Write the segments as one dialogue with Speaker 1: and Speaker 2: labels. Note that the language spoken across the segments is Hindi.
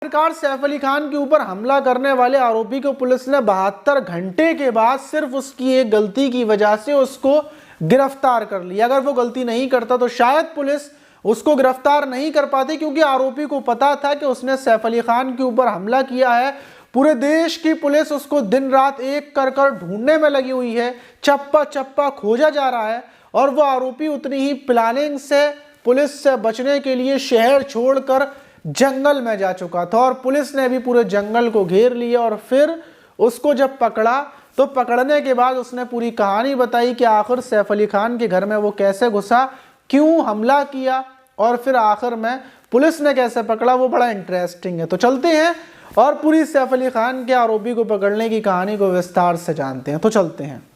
Speaker 1: आखिरकार सैफ अली खान के ऊपर हमला करने वाले आरोपी को पुलिस ने 72 घंटे के बाद सिर्फ उसकी एक गलती की वजह से उसको गिरफ्तार कर लिया। अगर वो गलती नहीं करता तो शायद पुलिस उसको गिरफ्तार नहीं कर पाती, क्योंकि आरोपी को पता था कि उसने सैफ अली खान के ऊपर हमला किया है। पूरे देश की पुलिस उसको दिन रात एक कर कर ढूंढने में लगी हुई है, चप्पा चप्पा खोजा जा रहा है। और वो आरोपी उतनी ही प्लानिंग से पुलिस से बचने के लिए शहर छोड़कर जंगल में जा चुका था, और पुलिस ने भी पूरे जंगल को घेर लिया। और फिर उसको जब पकड़ा तो पकड़ने के बाद उसने पूरी कहानी बताई कि आखिर सैफ अली खान के घर में वो कैसे घुसा, क्यों हमला किया, और फिर आखिर में पुलिस ने कैसे पकड़ा। वो बड़ा इंटरेस्टिंग है। तो चलते हैं और पूरी सैफ अली खान के आरोपी को पकड़ने की कहानी को विस्तार से जानते हैं। तो चलते हैं।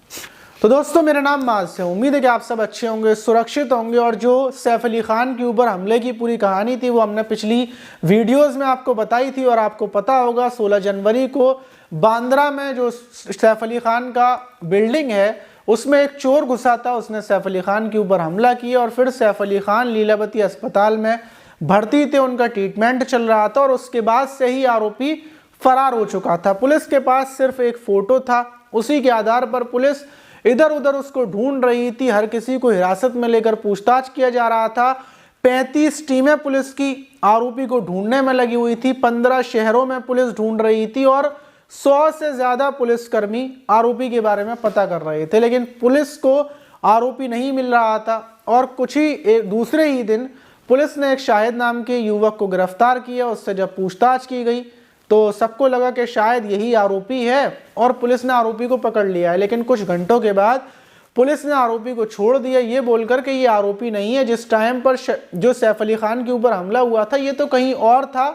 Speaker 1: तो दोस्तों, मेरा नाम माज है। उम्मीद है कि आप सब अच्छे होंगे, सुरक्षित होंगे। और जो सैफ अली खान के ऊपर हमले की पूरी कहानी थी वो हमने पिछली वीडियोस में आपको बताई थी। और आपको पता होगा 16 जनवरी को बांद्रा में जो सैफ अली खान का बिल्डिंग है उसमें एक चोर घुसा था, उसने सैफ अली खान के ऊपर हमला किया। और फिर सैफ अली खान लीलावती अस्पताल में भर्ती थे, उनका ट्रीटमेंट चल रहा था। और उसके बाद से ही आरोपी फरार हो चुका था। पुलिस के पास सिर्फ एक फोटो था, उसी के आधार पर पुलिस इधर उधर उसको ढूंढ रही थी। हर किसी को हिरासत में लेकर पूछताछ किया जा रहा था। 35 टीमें पुलिस की आरोपी को ढूंढने में लगी हुई थी। 15 शहरों में पुलिस ढूंढ रही थी और 100 से ज्यादा पुलिसकर्मी आरोपी के बारे में पता कर रहे थे, लेकिन पुलिस को आरोपी नहीं मिल रहा था। और कुछ ही दूसरे ही दिन पुलिस ने एक शाहिद नाम के युवक को गिरफ्तार किया। उससे जब पूछताछ की गई तो सबको लगा कि शायद यही आरोपी है, और पुलिस ने आरोपी को पकड़ लिया है। लेकिन कुछ घंटों के बाद पुलिस ने आरोपी को छोड़ दिया, ये बोलकर कि ये आरोपी नहीं है। जिस टाइम पर जो सैफ अली खान के ऊपर हमला हुआ था ये तो कहीं और था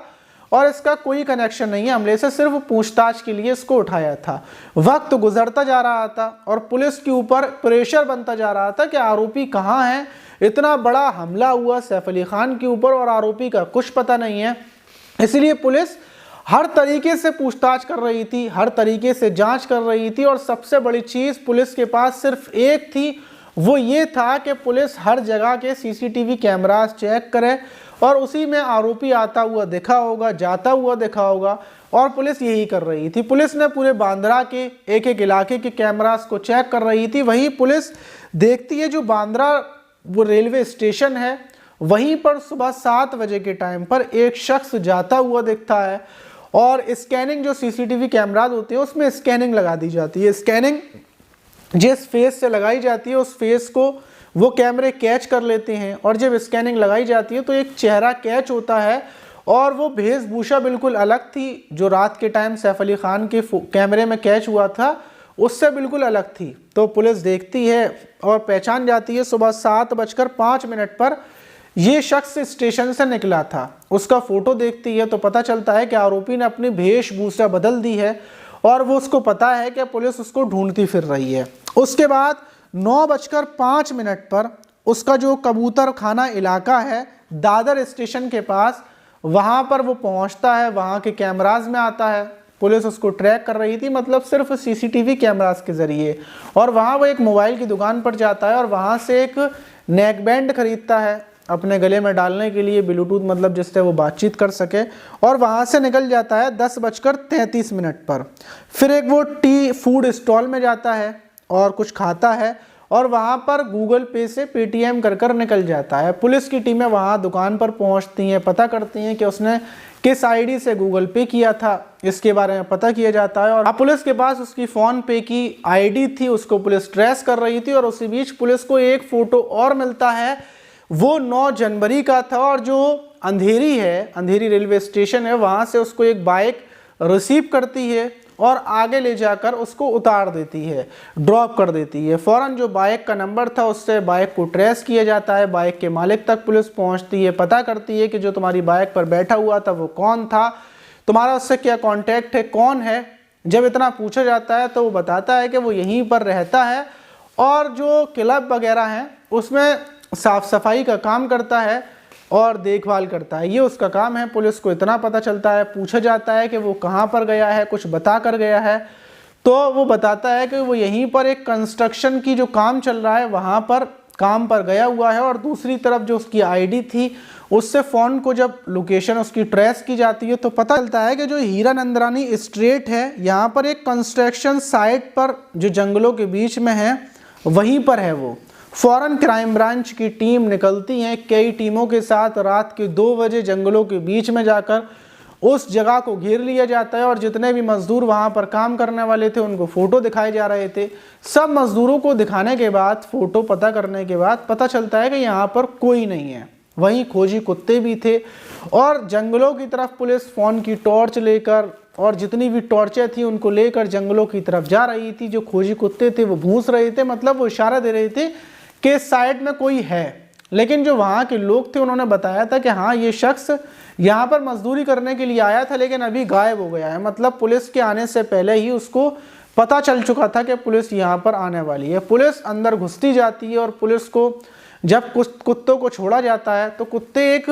Speaker 1: और इसका कोई कनेक्शन नहीं है हमले से, सिर्फ पूछताछ के लिए इसको उठाया था। वक्त गुजरता जा रहा था और पुलिस के ऊपर प्रेशर बनता जा रहा था कि आरोपी कहाँ है। इतना बड़ा हमला हुआ सैफ अली खान के ऊपर और आरोपी का कुछ पता नहीं है। इसलिए पुलिस हर तरीके से पूछताछ कर रही थी, हर तरीके से जांच कर रही थी। और सबसे बड़ी चीज़ पुलिस के पास सिर्फ एक थी, वो ये था कि पुलिस हर जगह के सीसीटीवी कैमरास चेक करे और उसी में आरोपी आता हुआ दिखा होगा, जाता हुआ दिखा होगा। और पुलिस यही कर रही थी। पुलिस ने पूरे बांद्रा के एक एक इलाके के कैमरास को चेक कर रही थी। वहीं पुलिस देखती है जो बांद्रा वो रेलवे स्टेशन है, वहीं पर सुबह 7 बजे के टाइम पर एक शख्स जाता हुआ दिखता है। और स्कैनिंग जो सीसीटीवी कैमराज होते हैं उसमें स्कैनिंग लगा दी जाती है। स्कैनिंग जिस फेस से लगाई जाती है उस फेस को वो कैमरे कैच कर लेते हैं। और जब स्कैनिंग लगाई जाती है तो एक चेहरा कैच होता है और वो वेशभूषा बिल्कुल अलग थी। जो रात के टाइम सैफ अली खान के कैमरे में कैच हुआ था उससे बिल्कुल अलग थी। तो पुलिस देखती है और पहचान जाती है सुबह 7:05 पर ये शख्स स्टेशन से निकला था। उसका फोटो देखती है तो पता चलता है कि आरोपी ने अपनी वेशभूषा बदल दी है और वो उसको पता है कि पुलिस उसको ढूंढती फिर रही है। उसके बाद 9:05 पर उसका जो कबूतर खाना इलाका है दादर स्टेशन के पास, वहाँ पर वो पहुँचता है। वहाँ के कैमराज में आता है। पुलिस उसको ट्रैक कर रही थी, मतलब सिर्फ सीसीटीवी कैमरास के ज़रिए। और वहाँ वो एक मोबाइल की दुकान पर जाता है और वहाँ से एक नेक बैंड खरीदता है अपने गले में डालने के लिए, ब्लूटूथ, मतलब जिससे वो बातचीत कर सके। और वहाँ से निकल जाता है 10:33 पर। फिर एक वो टी फूड स्टॉल में जाता है और कुछ खाता है और वहाँ पर गूगल पे से पेटीएम कर निकल जाता है। पुलिस की टीमें वहाँ दुकान पर पहुँचती हैं, पता करती हैं कि उसने किस आईडी से गूगल पे किया था, इसके बारे में पता किया जाता है। और पुलिस के पास उसकी फ़ोन पे की आईडी थी, उसको पुलिस ट्रेस कर रही थी। और उसी बीच पुलिस को एक फ़ोटो और मिलता है, वो 9 जनवरी का था। और जो अंधेरी है, अंधेरी रेलवे स्टेशन है, वहाँ से उसको एक बाइक रिसीव करती है और आगे ले जाकर उसको उतार देती है, ड्रॉप कर देती है। फ़ौरन जो बाइक का नंबर था उससे बाइक को ट्रेस किया जाता है। बाइक के मालिक तक पुलिस पहुंचती है, पता करती है कि जो तुम्हारी बाइक पर बैठा हुआ था वो कौन था, तुम्हारा उससे क्या कांटेक्ट है, कौन है। जब इतना पूछा जाता है तो वो बताता है कि वो यहीं पर रहता है और जो क्लब वगैरह हैं उसमें साफ़ सफाई का काम करता है और देखभाल करता है, ये उसका काम है। पुलिस को इतना पता चलता है। पूछा जाता है कि वो कहाँ पर गया है, कुछ बता कर गया है, तो वो बताता है कि वो यहीं पर एक कंस्ट्रक्शन की जो काम चल रहा है वहाँ पर काम पर गया हुआ है, और दूसरी तरफ जो उसकी आईडी थी उससे फ़ोन को जब लोकेशन उसकी ट्रेस की जाती है तो पता चलता है कि जो हीरा नंदरानी स्ट्रीट है यहाँ पर एक कंस्ट्रक्शन साइट पर जो जंगलों के बीच में है वहीं पर है वो। फ़ौरन क्राइम ब्रांच की टीम निकलती है, कई टीमों के साथ रात के 2 बजे जंगलों के बीच में जाकर उस जगह को घेर लिया जाता है, और जितने भी मजदूर वहाँ पर काम करने वाले थे उनको फ़ोटो दिखाए जा रहे थे। सब मजदूरों को दिखाने के बाद, फ़ोटो पता करने के बाद पता चलता है कि यहाँ पर कोई नहीं है। वहीं खोजी कुत्ते भी थे, और जंगलों की तरफ पुलिस फ़ोन की टॉर्च लेकर और जितनी भी टॉर्चें थी उनको लेकर जंगलों की तरफ जा रही थी। जो खोजी कुत्ते थे वो भूंस रहे थे, मतलब वो इशारा दे रहे थे कि इस साइड में कोई है। लेकिन जो वहाँ के लोग थे उन्होंने बताया था कि हाँ, ये शख्स यहाँ पर मजदूरी करने के लिए आया था लेकिन अभी गायब हो गया है। मतलब पुलिस के आने से पहले ही उसको पता चल चुका था कि पुलिस यहाँ पर आने वाली है। पुलिस अंदर घुसती जाती है, और पुलिस को जब कुत्तों को छोड़ा जाता है तो कुत्ते एक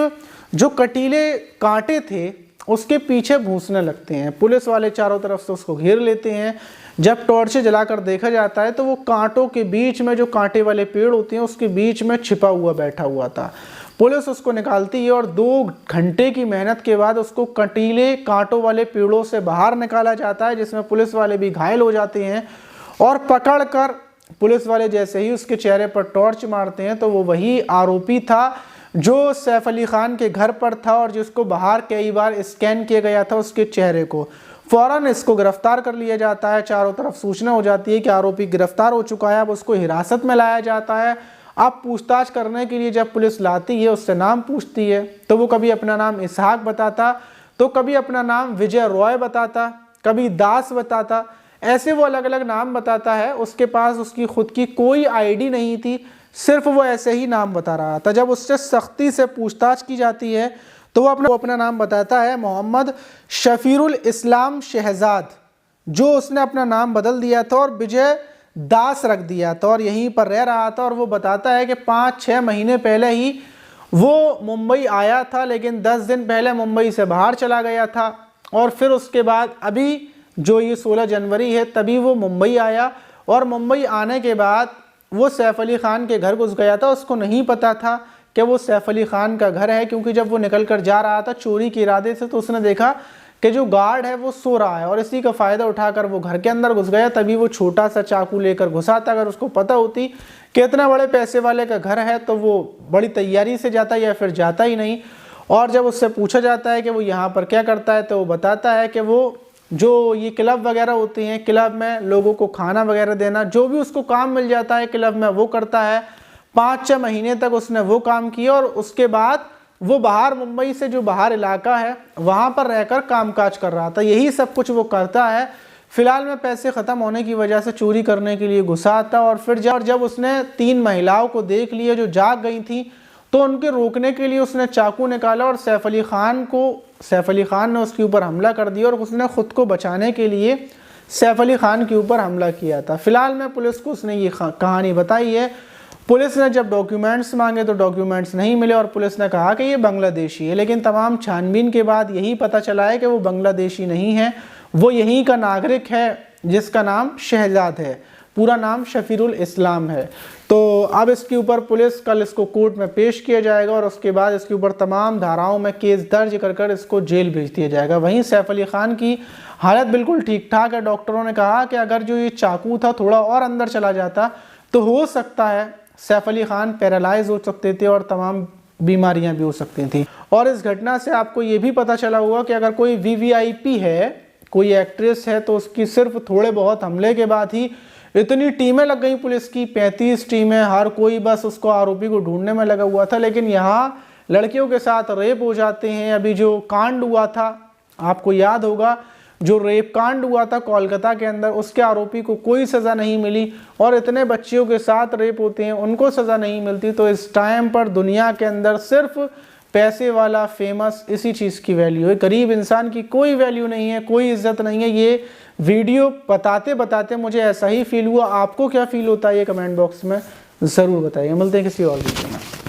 Speaker 1: जो कटीले कांटे थे उसके पीछे भूंसने लगते हैं। पुलिस वाले चारों तरफ से उसको घेर लेते हैं। जब टॉर्च जलाकर देखा जाता है तो वो कांटों के बीच में, जो कांटे वाले पेड़ होते हैं उसके बीच में छिपा हुआ बैठा हुआ था। पुलिस उसको निकालती है, और 2 घंटे की मेहनत के बाद उसको कटीले कांटों वाले पेड़ों से बाहर निकाला जाता है, जिसमें पुलिस वाले भी घायल हो जाते हैं। और पकड़कर पुलिस वाले जैसे ही उसके चेहरे पर टॉर्च मारते हैं तो वो वही आरोपी था जो सैफ अली खान के घर पर था और जिसको बाहर कई बार स्कैन किया गया था उसके चेहरे को। फ़ौरन इसको गिरफ्तार कर लिया जाता है। चारों तरफ सूचना हो जाती है कि आरोपी गिरफ्तार हो चुका है। अब उसको हिरासत में लाया जाता है। अब पूछताछ करने के लिए जब पुलिस लाती है, उससे नाम पूछती है, तो वो कभी अपना नाम इसहाक बताता, तो कभी अपना नाम विजय रॉय बताता, कभी दास बताता। ऐसे वो अलग अलग नाम बताता है। उसके पास उसकी खुद की कोई आईडी नहीं थी, सिर्फ वो ऐसे ही नाम बता रहा था। जब उससे सख्ती से पूछताछ की जाती है तो वो अपना नाम बताता है मोहम्मद शफीरुल इस्लाम शहजाद, जो उसने अपना नाम बदल दिया था और विजय दास रख दिया था और यहीं पर रह रहा था। और वो बताता है कि 5-6 महीने पहले ही वो मुंबई आया था, लेकिन 10 दिन पहले मुंबई से बाहर चला गया था, और फिर उसके बाद अभी जो ये 16 जनवरी है तभी वो मुंबई आया। और मुंबई आने के बाद वो सैफ अली खान के घर घुस गया था। उसको नहीं पता था कि वो सैफ अली खान का घर है, क्योंकि जब वो निकल कर जा रहा था चोरी के इरादे से तो उसने देखा कि जो गार्ड है वो सो रहा है, और इसी का फ़ायदा उठाकर वो घर के अंदर घुस गया। तभी वो छोटा सा चाकू लेकर घुसा था। अगर उसको पता होती कि इतना बड़े पैसे वाले का घर है तो वो बड़ी तैयारी से जाता या फिर जाता ही नहीं। और जब उससे पूछा जाता है कि वो यहाँ पर क्या करता है तो वो बताता है कि वो जो ये क्लब वगैरह होती हैं, क्लब में लोगों को खाना वगैरह देना, जो भी उसको काम मिल जाता है क्लब में वो करता है। 5-6 महीने तक उसने वो काम किया, और उसके बाद वो बाहर मुंबई से जो बाहर इलाका है वहाँ पर रहकर कामकाज कर रहा था। यही सब कुछ वो करता है। फिलहाल में पैसे ख़त्म होने की वजह से चोरी करने के लिए घुसा था। और फिर जब उसने 3 महिलाओं को देख लिया जो जाग गई थी, तो उनके रोकने के लिए उसने चाकू निकाला और सैफ अली खान ने उसके ऊपर हमला कर दिया, और उसने ख़ुद को बचाने के लिए सैफ अली खान के ऊपर हमला किया था। फिलहाल में पुलिस को उसने ये कहानी बताई है। पुलिस ने जब डॉक्यूमेंट्स मांगे तो डॉक्यूमेंट्स नहीं मिले, और पुलिस ने कहा कि ये बांग्लादेशी है, लेकिन तमाम छानबीन के बाद यही पता चला है कि वो बांग्लादेशी नहीं है, वो यहीं का नागरिक है जिसका नाम शहजाद है। पूरा नाम शफीरुल इस्लाम है। तो अब इसके ऊपर पुलिस कल इसको कोर्ट में पेश किया जाएगा, और उसके बाद इसके ऊपर तमाम धाराओं में केस दर्ज कर इसको जेल भेज दिया जाएगा। वहीं सैफ अली खान की हालत बिल्कुल ठीक ठाक है। डॉक्टरों ने कहा कि अगर जो ये चाकू था थोड़ा और अंदर चला जाता तो हो सकता है सैफ अली खान पैरालाइज हो सकते थे और तमाम बीमारियां भी हो सकती थी। और इस घटना से आपको ये भी पता चला होगा कि अगर कोई वीवीआईपी है, कोई एक्ट्रेस है, तो उसकी सिर्फ थोड़े बहुत हमले के बाद ही इतनी टीमें लग गई पुलिस की, 35 टीमें, हर कोई बस उसको आरोपी को ढूंढने में लगा हुआ था। लेकिन यहाँ लड़कियों के साथ रेप हो जाते हैं। अभी जो कांड हुआ था, आपको याद होगा, जो रेप कांड हुआ था कोलकाता के अंदर, उसके आरोपी को कोई सज़ा नहीं मिली, और इतने बच्चियों के साथ रेप होते हैं उनको सज़ा नहीं मिलती। तो इस टाइम पर दुनिया के अंदर सिर्फ पैसे वाला, फेमस, इसी चीज़ की वैल्यू है। गरीब इंसान की कोई वैल्यू नहीं है, कोई इज्जत नहीं है। ये वीडियो बताते बताते मुझे ऐसा ही फील हुआ। आपको क्या फील होता है ये कमेंट बॉक्स में ज़रूर बताइए। मिलते हैं किसी और वीडियो में।